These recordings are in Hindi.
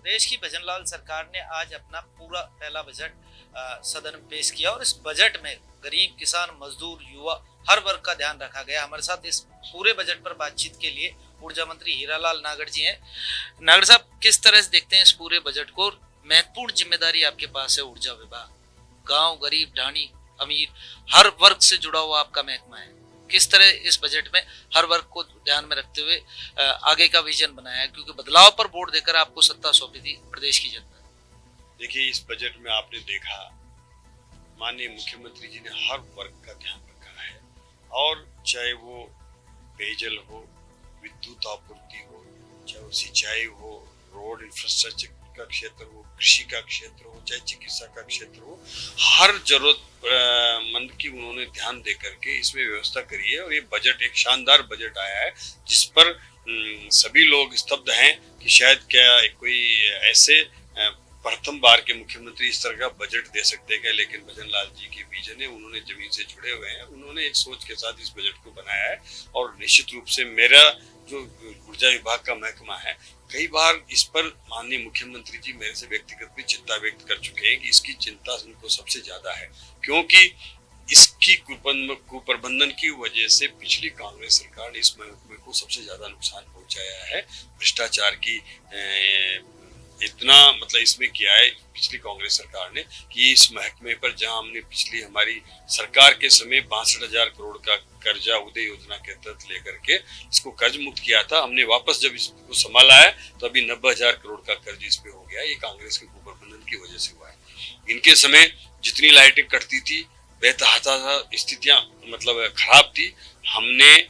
प्रदेश की भजनलाल सरकार ने आज अपना पूरा पहला बजट सदन में पेश किया और इस बजट में गरीब, किसान, मजदूर, युवा हर वर्ग का ध्यान रखा गया। हमारे साथ इस पूरे बजट पर बातचीत के लिए ऊर्जा मंत्री हीरालाल नागर जी हैं। नागर साहब, किस तरह से देखते हैं इस पूरे बजट को? महत्वपूर्ण जिम्मेदारी आपके पास है ऊर्जा विभाग, गांव, गरीब, ढाणी, अमीर, हर वर्ग से जुड़ा हुआ आपका महकमा है। किस तरह इस बजट में हर वर्ग को ध्यान में रखते हुए आगे का विजन बनाया है, क्योंकि बदलाव पर वोट देकर आपको सत्ता सौंपी थी प्रदेश की जनता? देखिए, इस बजट में आपने देखा माननीय मुख्यमंत्री जी ने हर वर्ग का ध्यान रखा है, और चाहे वो पेयजल हो, विद्युत आपूर्ति हो, चाहे वो सिंचाई हो, रोड इंफ्रास्ट्रक्चर का क्षेत्र हो, कृषि का क्षेत्र हो, चाहे चिकित्सा का क्षेत्र हो, हर जरूरतमंद की उन्होंने ध्यान दे करके इसमें व्यवस्था करी है। और ये बजट एक शानदार बजट आया है जिस पर सभी लोग स्तब्ध हैं कि शायद क्या कोई ऐसे प्रथम बार के मुख्यमंत्री इस तरह का बजट दे सकते हैं क्या। लेकिन भजनलाल जी के विजन है, उन्होंने जमीन से जुड़े हुए हैं, उन्होंने एक सोच के साथ इस बजट को बनाया है। और निश्चित रूप से मेरा जो ऊर्जा विभाग का महकमा है, कई बार इस पर माननीय मुख्यमंत्री जी मेरे से व्यक्तिगत भी चिंता व्यक्त कर चुके हैं कि इसकी चिंता उनको सबसे ज्यादा है, क्योंकि इसकी कुप्रबंधन की वजह से पिछली कांग्रेस सरकार ने इस महकमे को सबसे ज्यादा नुकसान पहुंचाया है। भ्रष्टाचार की इतना इसमें किया है पिछली कांग्रेस सरकार ने कि इस महकमे पर जहां हमने पिछली हमारी सरकार के समय 62,000 करोड़ का कर्जा उदय योजना के तहत लेकर के इसको कर्ज मुक्त किया था, हमने वापस जब इसको संभाला है तो अभी 90,000 करोड़ का कर्ज इस पे हो गया। ये कांग्रेस के कुप्रबंधन की वजह से हुआ है। इनके समय जितनी लाइटें कटती थी, बेतहाशा स्थितियां खराब थी। हमने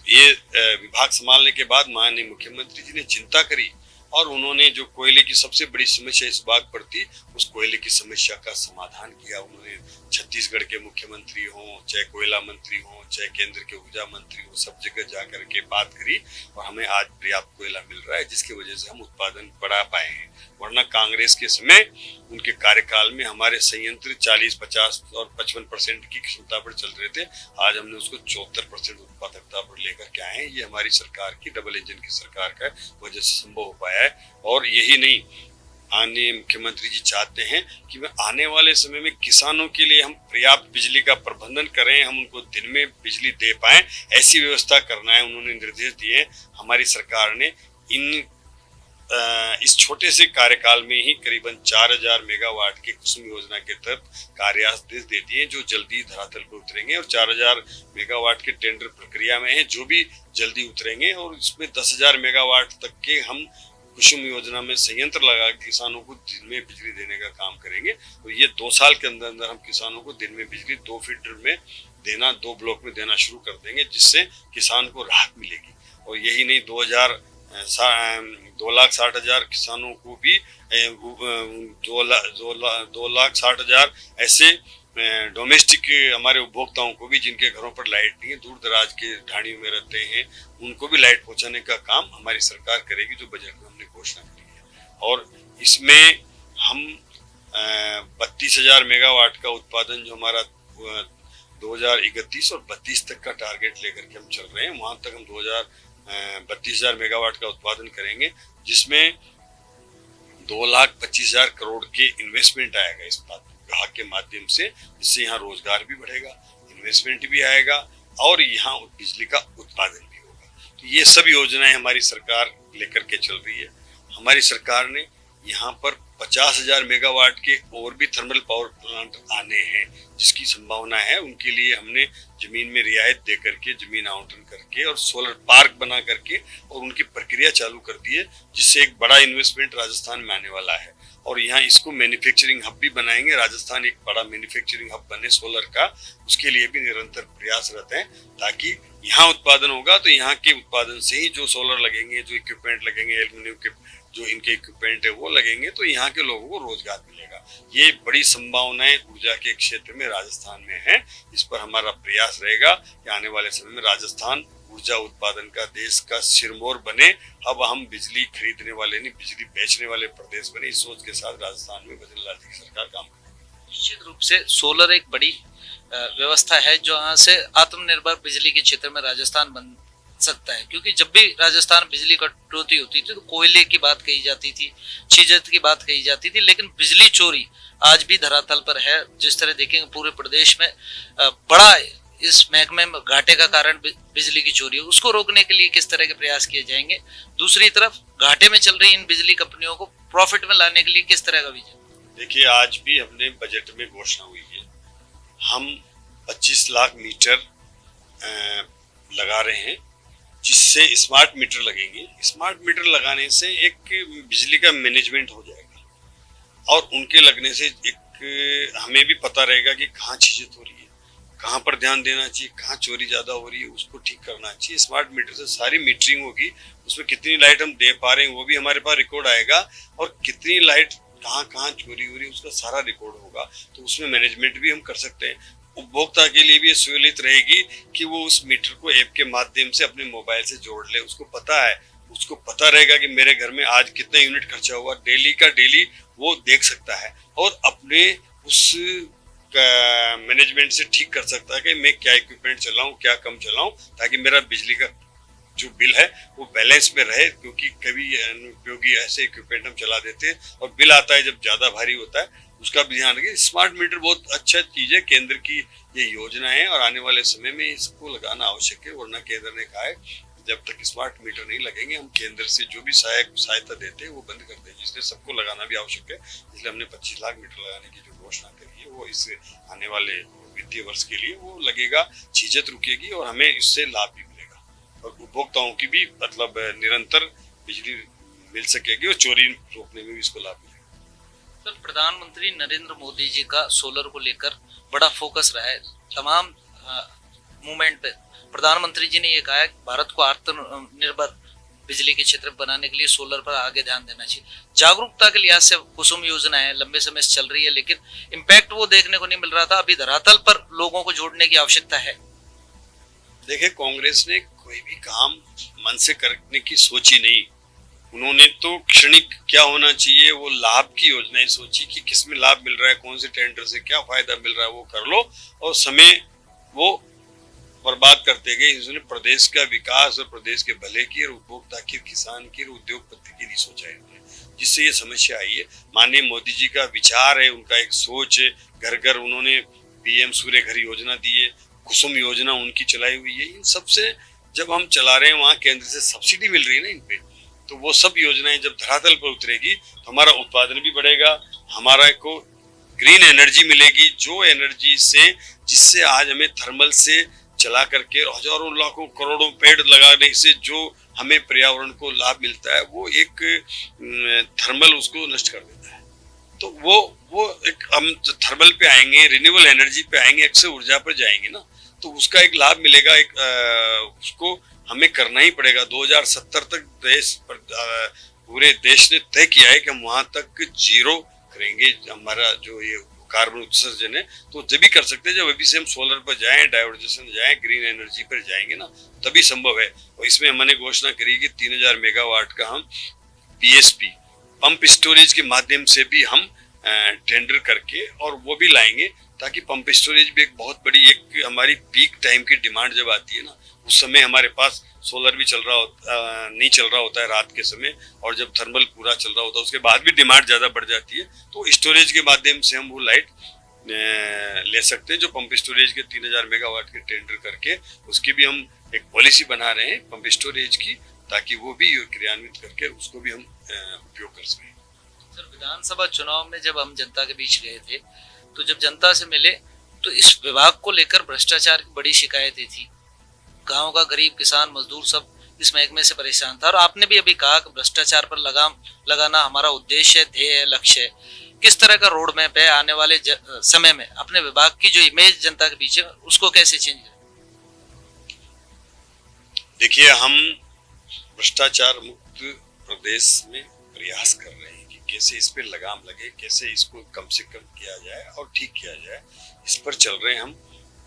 ये विभाग संभालने के बाद माननीय मुख्यमंत्री जी ने चिंता करी और उन्होंने जो कोयले की सबसे बड़ी समस्या इस बाग पर थी, उस कोयले की समस्या का समाधान किया। उन्होंने छत्तीसगढ़ के मुख्यमंत्री हों, चाहे कोयला मंत्री हों, चाहे केंद्र के ऊर्जा मंत्री हो, सब जगह जाकर के बात करी और हमें आज पर्याप्त कोयला मिल रहा है, जिसकी वजह से हम उत्पादन बढ़ा पाए हैं। वरना कांग्रेस के समय उनके कार्यकाल में हमारे संयंत्र 40, 50 और 55% की क्षमता पर चल रहे थे। आज हमने उसको 74% उत्पादकता पर लेकर के आए हैं। ये हमारी सरकार की डबल इंजन की सरकार का वजह से संभव हो पाया है। और यही नहीं, माननीय मुख्यमंत्री जी चाहते हैं कि मैं आने वाले समय में किसानों के लिए हम पर्याप्त बिजली का प्रबंधन करें, हम उनको दिन में बिजली दे पाएं, ऐसी व्यवस्था करना है। उन्होंने निर्देश दिए। हमारी सरकार ने इस छोटे से कार्यकाल में ही करीबन 4,000 मेगावाट के कुसुम योजना के तहत कार्यादेश दे दिए, जो जल्दी धरातल पर उतरेंगे। और 4,000 मेगावाट के टेंडर प्रक्रिया में है, जो भी जल्दी उतरेंगे। और इसमें 10,000 मेगावाट तक के हम कुसुम योजना में संयंत्र लगा किसानों को दिन में बिजली देने का काम करेंगे। तो ये 2 साल के अंदर अंदर हम किसानों को दिन में बिजली 2 फीडर में देना, 2 ब्लॉक में देना शुरू कर देंगे, जिससे किसान को राहत मिलेगी। और यही नहीं, 2,60,000 किसानों को भी 2,60,000 ऐसे डोमेस्टिक हमारे उपभोक्ताओं को भी जिनके घरों पर लाइट नहीं है, दूर दराज के ढाणियों में रहते हैं, उनको भी लाइट पहुंचाने का काम हमारी सरकार करेगी, जो बजट में हमने घोषणा करी है। और इसमें हम 32,000 मेगावाट का उत्पादन, जो हमारा 2031 और 32 तक का टारगेट लेकर के हम चल रहे हैं, वहां तक हम 32,000 मेगावाट का उत्पादन करेंगे, जिसमें 2,25,000 करोड़ के इन्वेस्टमेंट आएगा इस विभाग के माध्यम से, जिससे यहाँ रोजगार भी बढ़ेगा, इन्वेस्टमेंट भी आएगा और यहाँ बिजली का उत्पादन भी होगा। तो ये सब योजनाएं हमारी सरकार लेकर के चल रही है। हमारी सरकार ने यहाँ पर 50,000 मेगावाट के और भी थर्मल पावर प्लांट आने हैं, जिसकी संभावना है। उनके लिए हमने जमीन में रियायत दे करके, जमीन आवंटन करके और सोलर पार्क बना करके और उनकी प्रक्रिया चालू कर दी है, जिससे एक बड़ा इन्वेस्टमेंट राजस्थान में आने वाला है। और यहाँ इसको मैन्युफैक्चरिंग हब भी बनाएंगे। राजस्थान एक बड़ा मैन्युफैक्चरिंग हब बने सोलर का, उसके लिए भी निरंतर प्रयासरत हैं, ताकि यहाँ उत्पादन होगा तो यहाँ के उत्पादन से ही जो सोलर लगेंगे, जो इक्विपमेंट लगेंगे, एल्यूमिनियम के जो इनके इक्विपमेंट है वो लगेंगे, तो यहाँ के लोगों को रोजगार मिलेगा। ये बड़ी संभावनाएं ऊर्जा के क्षेत्र में राजस्थान में है। इस पर हमारा प्रयास रहेगा कि आने वाले समय में राजस्थान ऊर्जा उत्पादन का देश का सिरमौर बने। अब हम बिजली खरीदने वाले नहीं, बिजली बेचने वाले प्रदेश बने। इस सोच के साथ राजस्थान में भजनलाल जी की सरकार काम करेगी। निश्चित रूप से सोलर एक बड़ी व्यवस्था है, जो यहाँ से आत्मनिर्भर बिजली के क्षेत्र में राजस्थान बन सकता है? क्योंकि जब भी राजस्थान बिजली कटौती होती थी तो कोयले की बात कही जाती थी, छीजत की बात कही जाती थी, लेकिन बिजली चोरी आज भी धरातल पर है। जिस तरह देखेंगे पूरे प्रदेश में बड़ा इस महकमे में घाटे का कारण बिजली की चोरी है, उसको रोकने के लिए किस तरह के प्रयास किए जाएंगे? दूसरी तरफ घाटे में चल रही इन बिजली कंपनियों को प्रॉफिट में लाने के लिए किस तरह का विजन? देखिए, आज भी हमने बजट में घोषणा हुई है, हम 25 लाख मीटर लगा रहे हैं, जिससे स्मार्ट मीटर लगेंगे। स्मार्ट मीटर लगाने से एक बिजली का मैनेजमेंट हो जाएगा और उनके लगने से एक हमें भी पता रहेगा कि कहाँ चीजें हो रही है, कहाँ पर ध्यान देना चाहिए, कहाँ चोरी ज्यादा हो रही है, उसको ठीक करना चाहिए। स्मार्ट मीटर से सारी मीटरिंग होगी, उसमें कितनी लाइट हम दे पा रहे हैं वो भी हमारे पास रिकॉर्ड आएगा और कितनी लाइट कहाँ कहाँ चोरी हो रही है उसका सारा रिकॉर्ड होगा। तो उसमें मैनेजमेंट भी हम कर सकते हैं। उपभोक्ता के लिए भी ये सहूलियत रहेगी कि वो उस मीटर को ऐप के माध्यम से अपने मोबाइल से जोड़ ले। उसको पता रहेगा कि मेरे घर में आज कितना यूनिट खर्चा हुआ, डेली का डेली वो देख सकता है और अपने उस मैनेजमेंट से ठीक कर सकता है कि मैं क्या इक्विपमेंट चलाऊं, क्या कम चलाऊं, ताकि मेरा बिजली का जो बिल है वो बैलेंस में रहे। क्योंकि कभी अनुपयोगी ऐसे इक्विपमेंट हम चला देते हैं और बिल आता है जब ज्यादा भारी होता है, उसका भी ध्यान रखिए। स्मार्ट मीटर बहुत अच्छा चीज है, केंद्र की ये योजना है और आने वाले समय में इसको लगाना आवश्यक है। वरना केंद्र ने कहा है जब तक स्मार्ट मीटर नहीं लगेंगे हम केंद्र से जो भी सहायता देते हैं वो बंद कर देंगे, इसलिए सबको लगाना भी आवश्यक है। इसलिए हमने 25 लाख मीटर लगाने की जो घोषणा करी है वो इस आने वाले वित्तीय वर्ष के लिए वो लगेगा, चीजें रुकेगी और हमें इससे लाभ भी मिलेगा और उपभोक्ताओं की भी मतलब निरंतर बिजली मिल सकेगी और चोरी रोकने में भी इसको लाभ मिलेगा। सर, प्रधानमंत्री नरेंद्र मोदी जी का सोलर को लेकर बड़ा फोकस रहा है तमाम मूवमेंट पे। प्रधानमंत्री जी ने ये कहा है कि भारत को आत्मनिर्भर बिजली के क्षेत्र बनाने के लिए सोलर पर आगे ध्यान देना चाहिए। जागरूकता के लिहाज से कुसुम योजना है, लंबे समय से चल रही है, लेकिन इम्पैक्ट वो देखने को नहीं मिल रहा था। अभी धरातल पर लोगों को जोड़ने की आवश्यकता है। देखिए, कांग्रेस ने कोई भी काम मन से करने की सोची नहीं। उन्होंने तो क्षणिक क्या होना चाहिए वो लाभ की योजनाएं सोची कि किसमें लाभ मिल रहा है, कौन से टेंडर से क्या फायदा मिल रहा है वो कर लो और समय वो बर्बाद करते गए। इसने प्रदेश का विकास और प्रदेश के भले की और उपभोक्ता की, किसान की और उद्योगपति की नहीं सोचा है, जिससे ये समस्या आई है। माननीय मोदी जी का विचार है, उनका एक सोच है। घर घर उन्होंने पीएम सूर्य घर योजना दी है, कुसुम योजना उनकी चलाई हुई है। इन सब से जब हम चला रहे हैं वहाँ केंद्र से सब्सिडी मिल रही है ना इन पे, तो वो सब योजनाएं जब धरातल पर उतरेगी तो हमारा उत्पादन भी बढ़ेगा, हमारा को ग्रीन एनर्जी मिलेगी, जो एनर्जी से जिससे आज हमें थर्मल से चला करके हजारों लाखों करोड़ों पेड़ लगाने से जो हमें पर्यावरण को लाभ मिलता है वो एक थर्मल उसको नष्ट कर देता है। तो वो एक हम थर्मल पे आएंगे, रिन्यूएबल एनर्जी पे आएंगे, अक्षय ऊर्जा पर जाएंगे ना, तो उसका एक लाभ मिलेगा। एक उसको हमें करना ही पड़ेगा। 2070 तक पूरे देश ने तय किया है कि हम वहां तक जीरो करेंगे हमारा जो ये कार्बन उत्सर्जन है। तो जब भी कर सकते हैं जब अभी से हम सोलर पर जाएं, डाइवर्जेशन जाएं, ग्रीन एनर्जी पर जाएंगे ना, तभी संभव है। और इसमें हमने घोषणा करी कि 3000 मेगावाट का हम पीएसपी पंप स्टोरेज के माध्यम से भी हम टेंडर करके और वो भी लाएंगे, ताकि पंप स्टोरेज भी एक बहुत बड़ी एक हमारी पीक टाइम की डिमांड जब आती है ना, उस समय हमारे पास सोलर भी नहीं चल रहा होता है रात के समय, और जब थर्मल पूरा चल रहा होता है उसके बाद भी डिमांड ज्यादा बढ़ जाती है। तो स्टोरेज के माध्यम से हम वो लाइट ले सकते हैं। जो पंप स्टोरेज के 3000 मेगावाट के टेंडर करके उसकी भी हम एक पॉलिसी बना रहे हैं पंप स्टोरेज की, ताकि वो भी क्रियान्वित करके उसको भी हम उपयोग कर सकें। सर, विधानसभा चुनाव में जब हम जनता के बीच गए थे तो जब जनता से मिले तो इस विभाग को लेकर भ्रष्टाचार की बड़ी शिकायतें थी। गांव का गरीब किसान मजदूर सब इस महकमे से परेशान था और आपने भी अभी कहा कि भ्रष्टाचार पर लगाम लगाना हमारा उद्देश्य है, ध्येय है, लक्ष्य है। किस तरह का रोड मैप है आने वाले समय में अपने विभाग की जो इमेज जनता के बीच है उसको कैसे चेंज करें? देखिए, हम भ्रष्टाचार मुक्त प्रदेश में प्रयास कर रहे हैं कि कैसे इस पे लगाम लगे, कैसे इसको कम से कम किया जाए और ठीक किया जाए, इस पर चल रहे हैं हम।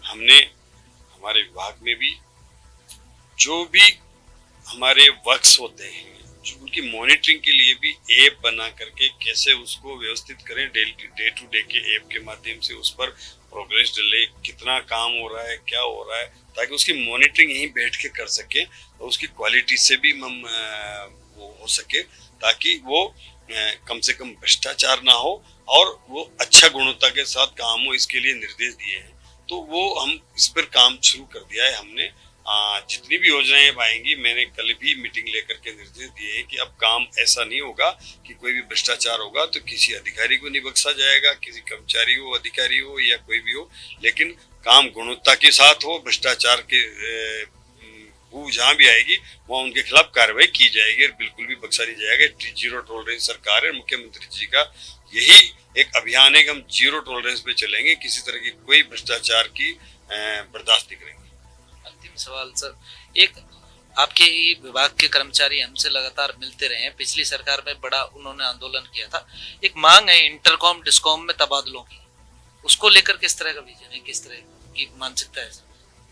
हमने हमारे विभाग में भी जो भी हमारे वर्क्स होते हैं, जो उनकी मॉनिटरिंग के लिए भी ऐप बना करके कैसे उसको व्यवस्थित करें, डे टू डे के ऐप के माध्यम से उस पर प्रोग्रेस डले, कितना काम हो रहा है, क्या हो रहा है, ताकि उसकी मॉनिटरिंग यहीं बैठ के कर सके और उसकी क्वालिटी से भी हम वो हो सके, ताकि वो कम से कम भ्रष्टाचार ना हो और वो अच्छा गुणवत्ता के साथ काम हो, इसके लिए निर्देश दिए हैं। तो वो हम इस पर काम शुरू कर दिया है हमने। जितनी भी योजनाएं आएंगी, मैंने कल भी मीटिंग लेकर के निर्देश दिए हैं कि अब काम ऐसा नहीं होगा कि कोई भी भ्रष्टाचार होगा तो किसी अधिकारी को नहीं बख्शा जाएगा, किसी कर्मचारी हो, अधिकारी हो या कोई भी हो, लेकिन काम गुणवत्ता के साथ हो। भ्रष्टाचार के वो जहाँ भी आएगी वहाँ उनके खिलाफ कार्रवाई की जाएगी और बिल्कुल भी बख्शा नहीं जाएगा। जीरो टॉलरेंस सरकार है, मुख्यमंत्री जी का यही एक अभियान है कि हम जीरो टॉलरेंस पे चलेंगे, किसी तरह की कोई भ्रष्टाचार की बर्दाश्त नहीं करेंगे। अंतिम सवाल सर, एक आपके ही विभाग के कर्मचारी हमसे लगातार मिलते रहे हैं, पिछली सरकार में बड़ा उन्होंने आंदोलन किया था, एक मांग है इंटरकॉम डिस्कॉम में तबादलों की, उसको लेकर किस तरह का विजन है, किस तरह की मानसिकता है?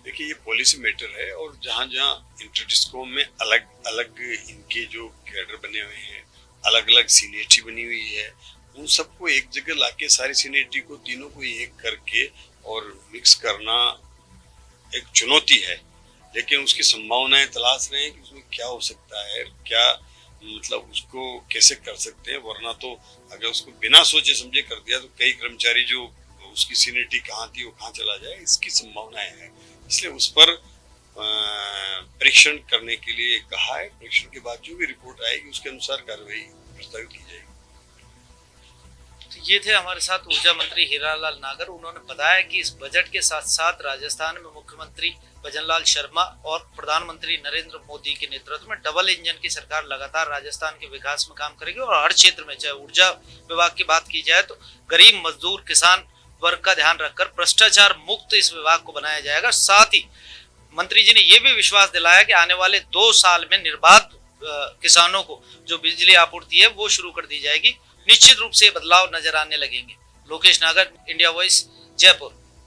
देखिए, ये पॉलिसी मैटर है और जहाँ जहाँ इंटर डिस्कॉम में अलग अलग इनके जो कैडर बने हुए हैं, अलग अलग सीनियरिटी बनी हुई है, उन सबको एक जगह लाके सारी सीनियरिटी को तीनों को एक करके और मिक्स करना एक चुनौती है। लेकिन उसकी संभावनाएं तलाश रहे हैं कि उसमें क्या हो सकता है, क्या मतलब उसको कैसे कर सकते हैं, वरना तो अगर उसको बिना सोचे समझे कर दिया तो कई कर्मचारी जो उसकी सीनियरिटी कहाँ थी वो कहाँ चला जाए, इसकी संभावनाएं हैं। इसलिए उस पर परीक्षण करने के लिए कहा है। परीक्षण के बाद जो भी रिपोर्ट आएगी उसके अनुसार कार्रवाई प्रस्तावित की जाएगी। तो ये थे हमारे साथ ऊर्जा मंत्री हीरालाल नागर। उन्होंने बताया कि इस बजट के साथ साथ राजस्थान में मुख्यमंत्री भजनलाल शर्मा और प्रधानमंत्री नरेंद्र मोदी के नेतृत्व में डबल इंजन की सरकार लगातार राजस्थान के विकास में काम करेगी और हर क्षेत्र में, चाहे ऊर्जा विभाग की बात की जाए तो गरीब मजदूर किसान वर्ग का ध्यान रखकर भ्रष्टाचार मुक्त इस विभाग को बनाया जाएगा। साथ ही मंत्री जी ने यह भी विश्वास दिलाया कि आने वाले 2 साल में निर्बाध किसानों को जो बिजली आपूर्ति है वो शुरू कर दी जाएगी। निश्चित रूप से बदलाव नजर आने लगेंगे। लोकेश नागर, इंडिया वॉइस, जयपुर।